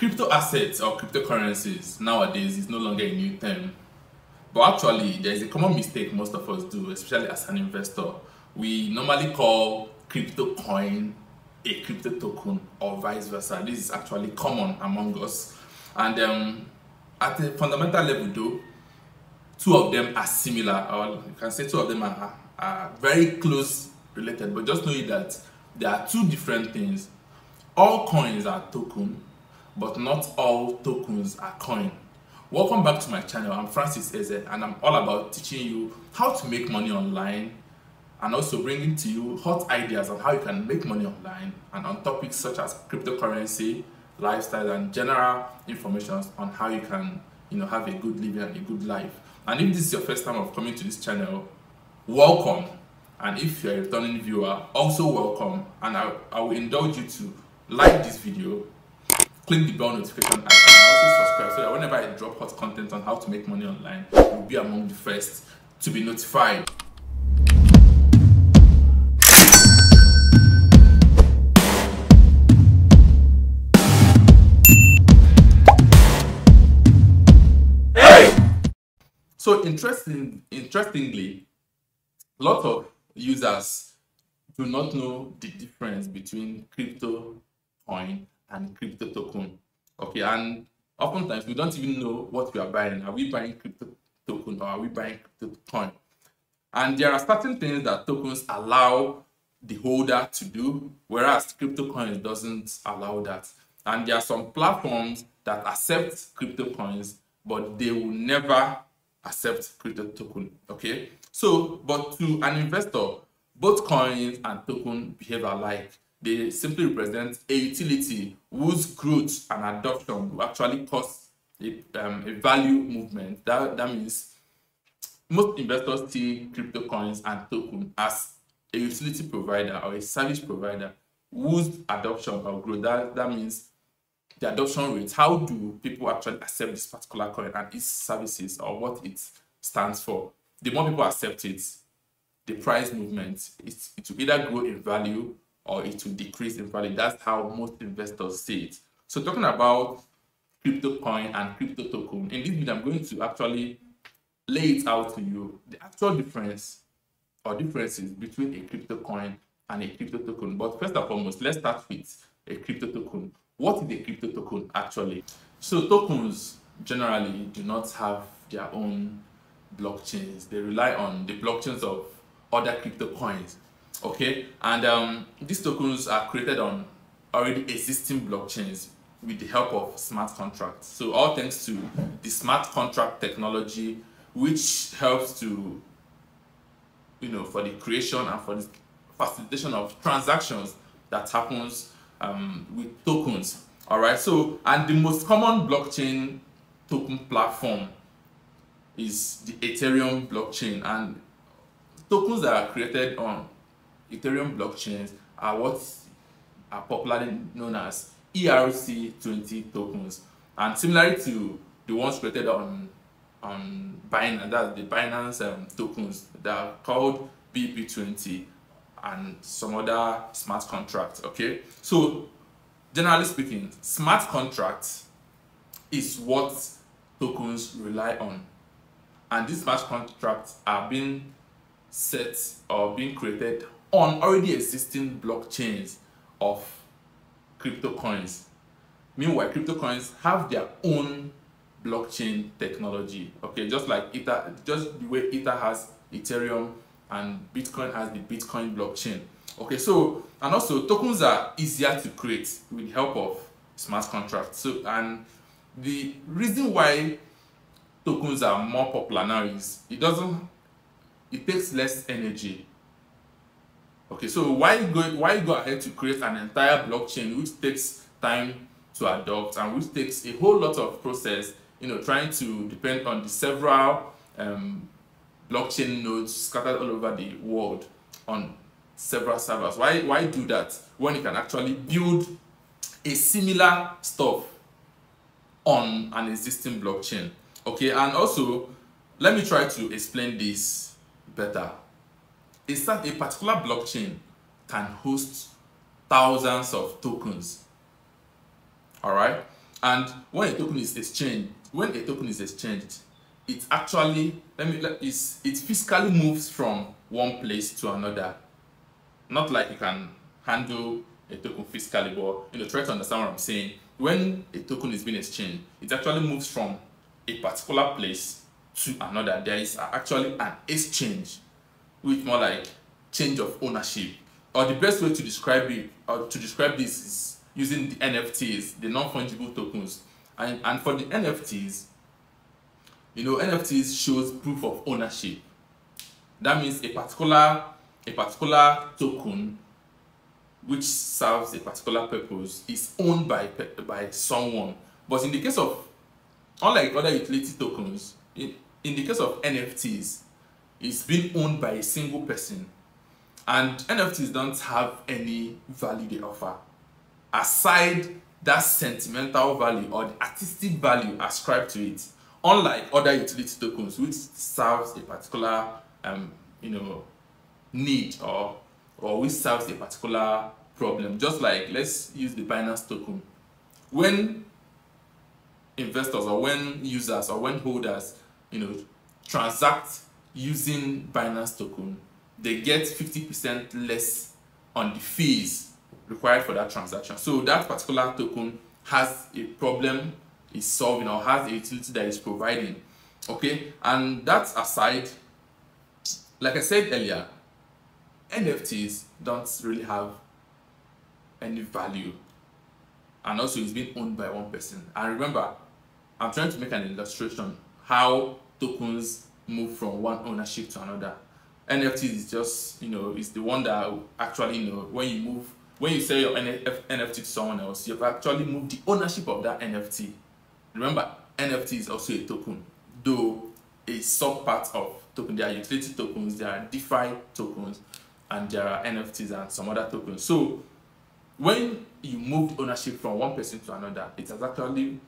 Crypto assets or cryptocurrencies nowadays is no longer a new term, but actually there is a common mistake most of us do, especially as an investor. We normally call crypto coin a crypto token or vice versa. This is actually common among us, and at a fundamental level though, two of them are similar, or you can say two of them are very close related, but just know that there are two different things. All coins are token, but not all tokens are coin. Welcome back to my channel. I'm Francis Eze, and I'm all about teaching you how to make money online and also bringing to you hot ideas on how you can make money online and on topics such as cryptocurrency, lifestyle, and general information on how you can have a good living and a good life. And if this is your first time of coming to this channel, welcome. And if you're a returning viewer, also welcome. And I will indulge you to like this video, click the bell notification icon, and also subscribe so that whenever I drop hot content on how to make money online, you'll be among the first to be notified. So interestingly, a lot of users do not know the difference between crypto coin and crypto token. Okay, and oftentimes we don't even know what we are buying. Are we buying crypto token or are we buying crypto coin? And there are certain things that tokens allow the holder to do, whereas crypto coins doesn't allow that. And there are some platforms that accept crypto coins, but they will never accept crypto token. Okay, so but to an investor, both coins and token behave alike. They simply represent a utility whose growth and adoption will actually cause a value movement. That means most investors see crypto coins and token as a utility provider or a service provider whose adoption or growth, that means the adoption rate. How do people actually accept this particular coin and its services or what it stands for? The more people accept it, the price movement, it will either grow in value or it will decrease in value. That's how most investors see it. So talking about crypto coin and crypto token, in this video I'm going to actually lay it out to you, the actual difference or differences between a crypto coin and a crypto token. But first and foremost, let's start with a crypto token. What is a crypto token actually? So tokens generally do not have their own blockchains. They rely on the blockchains of other crypto coins. Okay, and these tokens are created on already existing blockchains with the help of smart contracts. So all thanks to the smart contract technology, which helps to for the creation and for the facilitation of transactions that happens with tokens. All right, so and the most common blockchain token platform is the Ethereum blockchain, and tokens that are created on Ethereum blockchains are what are popularly known as ERC20 tokens, and similarly to the ones created on Binance, that's the Binance tokens that are called BP20 and some other smart contracts. Okay, so generally speaking, smart contracts is what tokens rely on, and these smart contracts are being set or being created on already existing blockchains of crypto coins. Meanwhile, crypto coins have their own blockchain technology. Okay, just like Ether, just the way Ether has Ethereum and Bitcoin has the Bitcoin blockchain. Okay, so and also tokens are easier to create with the help of smart contracts. So and the reason why tokens are more popular now is it takes less energy. Okay, so why go ahead to create an entire blockchain which takes time to adopt and which takes a whole lot of process, trying to depend on the several blockchain nodes scattered all over the world on several servers? Why do that when you can actually build a similar stuff on an existing blockchain? Okay, and also let me try to explain this better. Is that a particular blockchain can host thousands of tokens. All right, And when a token is exchanged, it actually it physically moves from one place to another. Not like you can handle a token physically, but try to understand what I'm saying. When a token is being exchanged, it actually moves from a particular place to another. There is actually an exchange, which more like change of ownership. Or the best way to describe this is using the NFTs, the non-fungible tokens. And for the NFTs, NFTs shows proof of ownership. That means a particular token which serves a particular purpose is owned by someone. But in the case of, unlike other utility tokens, in the case of NFTs, it's being owned by a single person. And NFTs don't have any value they offer aside that sentimental value or the artistic value ascribed to it, unlike other utility tokens which serves a particular need or which serves a particular problem. Just like, let's use the Binance token. When investors or when users or when holders transact using Binance token, they get 50% less on the fees required for that transaction. So that particular token has a problem is solving or has a utility that is providing. Okay, and that aside, like I said earlier, NFTs don't really have any value, and also it's being owned by one person. And remember, I'm trying to make an illustration how tokens move from one ownership to another. NFTs is just is the one that actually when you sell your NFT to someone else, you've actually moved the ownership of that NFT. Remember, NFT is also a token, though a sub part of token. There are utility tokens, there are DeFi tokens, and there are NFTs and some other tokens. So when you move ownership from one person to another, it has actually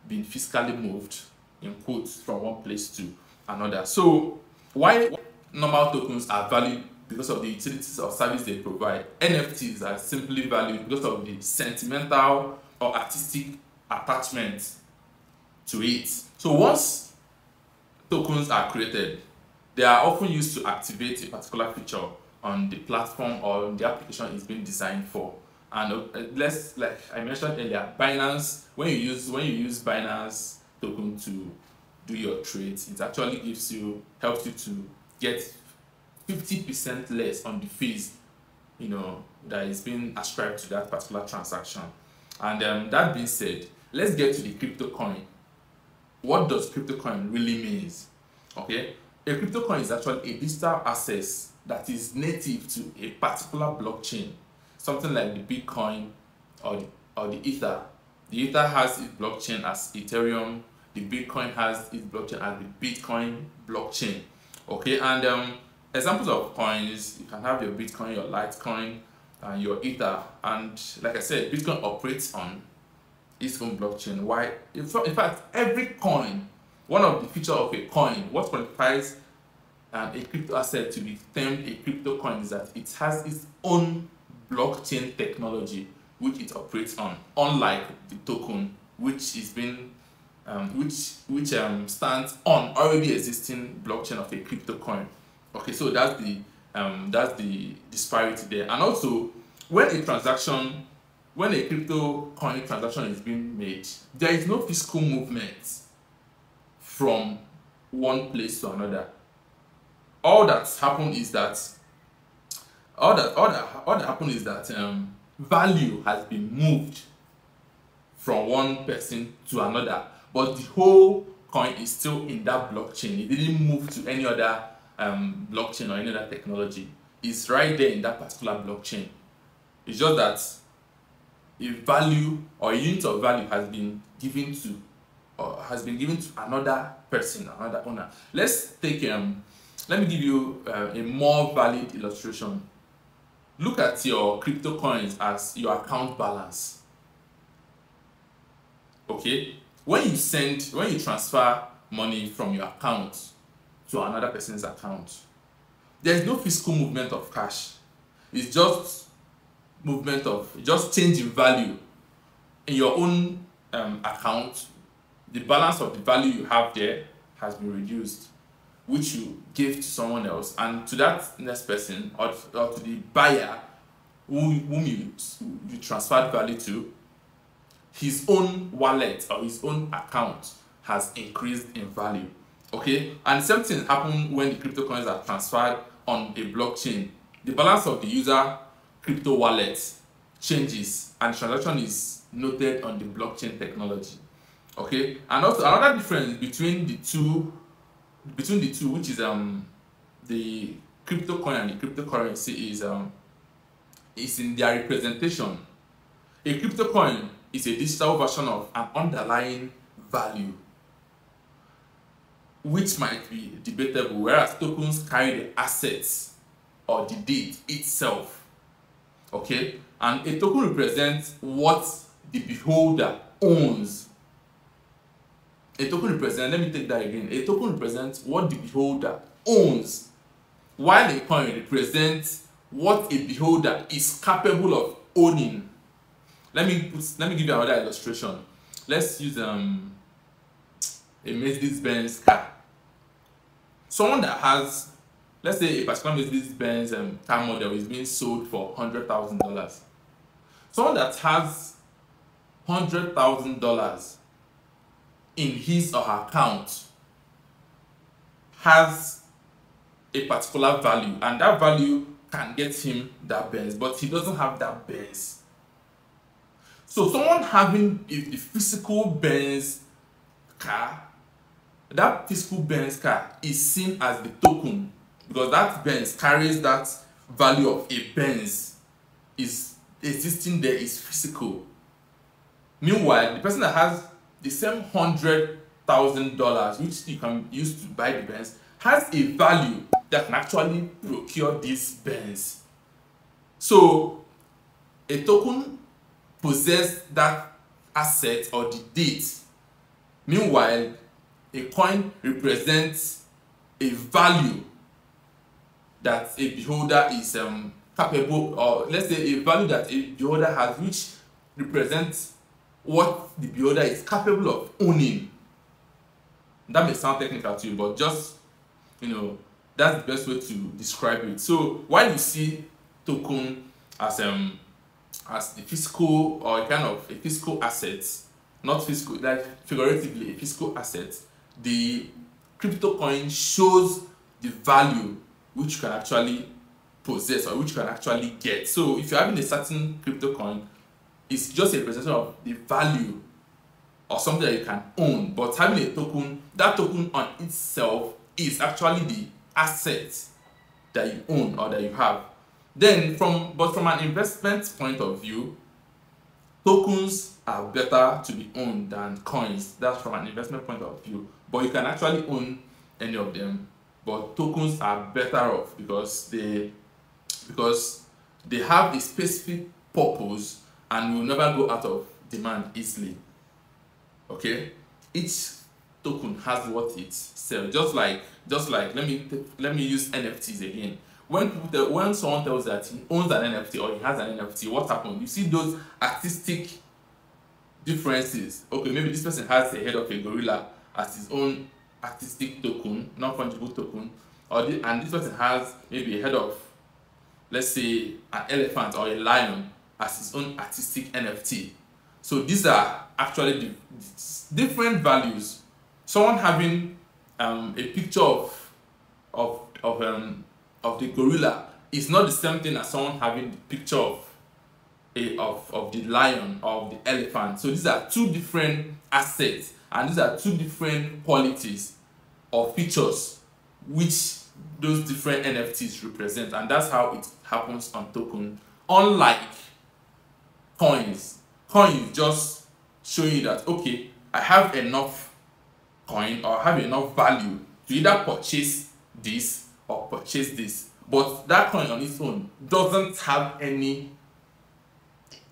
been physically moved, in quotes, from one place to another. So why normal tokens are valued because of the utilities or service they provide, NFTs are simply valued because of the sentimental or artistic attachment to it. So once tokens are created, they are often used to activate a particular feature on the platform or the application is being designed for. And like I mentioned earlier, Binance, when you use Binance token to do your trades, it actually helps you to get 50% less on the fees that is being ascribed to that particular transaction. And that being said, let's get to the crypto coin. What does crypto coin really means? Okay, a crypto coin is actually a digital asset that is native to a particular blockchain, something like the Bitcoin or the Ether. The Ether has its blockchain as Ethereum. The Bitcoin has its blockchain as the Bitcoin blockchain. Okay, and examples of coins, you can have your Bitcoin, your Litecoin, and your Ether. And like I said, Bitcoin operates on its own blockchain. Why? In fact, every coin, one of the features of a coin, what qualifies a crypto asset to be termed a crypto coin is that it has its own blockchain technology which it operates on, unlike the token, which is being stands on already existing blockchain of a crypto coin. Okay, so that's the disparity there. And also, when a crypto coin transaction is being made, there is no physical movement from one place to another. All that happened is that value has been moved from one person to another, but the whole coin is still in that blockchain. It didn't move to any other blockchain or any other technology. It's right there in that particular blockchain. It's just that a value or a unit of value has been given to another person, another owner. Let me give you a more valid illustration. Look at your crypto coins as your account balance. Okay, when you transfer money from your account to another person's account, there's no physical movement of cash. It's just change in value in your own account, the balance of the value you have there has been reduced, which you gave to someone else, and to that next person, or to the buyer whom you transferred value to, his own wallet or his own account has increased in value. Okay, and the same thing happens when the crypto coins are transferred on a blockchain. The balance of the user crypto wallet changes, and the transaction is noted on the blockchain technology. Okay, and also another difference between the two, which is the crypto coin and the cryptocurrency, is in their representation. A crypto coin is a digital version of an underlying value, which might be debatable, whereas tokens carry the assets or the deed itself. Okay, and a token represents what the beholder owns. A token represents, let me take that again. A token represents what the beholder owns, while a coin represents what a beholder is capable of owning. Let me give you another illustration. Let's use a Mercedes-Benz car. Someone that has, let's say, a particular Mercedes-Benz car model is being sold for $100,000. Someone that has $100,000 in his or her account has a particular value, and that value can get him that Benz, but he doesn't have that Benz. So someone having the physical Benz car, that physical Benz car is seen as the token, because that Benz carries that value of a Benz, is existing there, is physical. Meanwhile, the person that has the same $100,000, which you can use to buy the Benz, has a value that can actually procure this Benz. So a token possesses that asset or the deed. Meanwhile, a coin represents a value that a beholder is capable, or let's say a value that a beholder has, which represents what the beholder is capable of owning. That may sound technical to you, but just, that's the best way to describe it. So while you see token as the physical, or a kind of a physical asset, not physical, like figuratively a physical asset, the crypto coin shows the value which you can actually possess, or which you can actually get. So if you're having a certain crypto coin, it's just a representation of the value or something that you can own. But having a token, that token on itself is actually the asset that you own or that you have. Then from an investment point of view, tokens are better to be owned than coins. That's from an investment point of view. But you can actually own any of them. But tokens are better off because they have a specific purpose and will never go out of demand easily. Okay, each token has what it sells. Just like let me use NFTs again. When someone tells that he owns an NFT or he has an NFT, what happens? You see those artistic differences. Okay, maybe this person has the head of a gorilla as his own artistic token, non-fungible token, and this person has maybe a head of, let's say, an elephant or a lion as his own artistic NFT. So these are actually the different values. Someone having a picture of the gorilla is not the same thing as someone having the picture of the lion or of the elephant. So these are two different assets, and these are two different qualities or features which those different NFTs represent, and that's how it happens on token. Unlike coins just show you that, okay, I have enough coin or I have enough value to either purchase this or purchase this, but that coin on its own doesn't have any,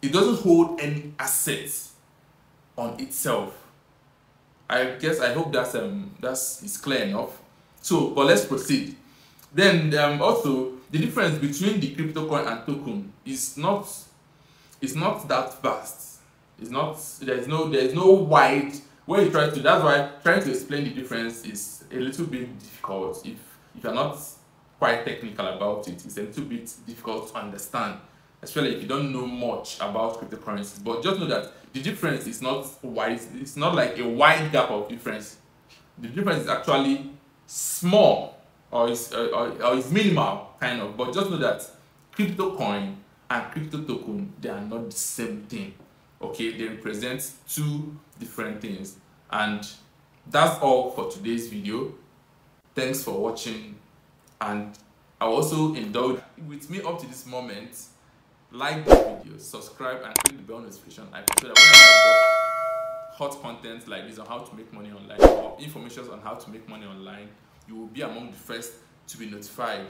it doesn't hold any assets on itself. I hope that's is clear enough. So, but let's proceed. Then also the difference between the crypto coin and token is not that vast. It's not, there's no wide, when you try to, that's why trying to explain the difference is a little bit difficult. If you're not quite technical about it, it's a little bit difficult to understand, especially if you don't know much about cryptocurrencies. But just know that the difference is not wide, it's not like a wide gap of difference. The difference is actually small, or is minimal, kind of. But just know that crypto coin and crypto token, they are not the same thing. Okay, they represent two different things. And that's all for today's video. Thanks for watching, and I also indulge with me up to this moment. Like the video, subscribe, and click the bell notification icon so that whenever I drop hot content like this on how to make money online, or information on how to make money online, you will be among the first to be notified.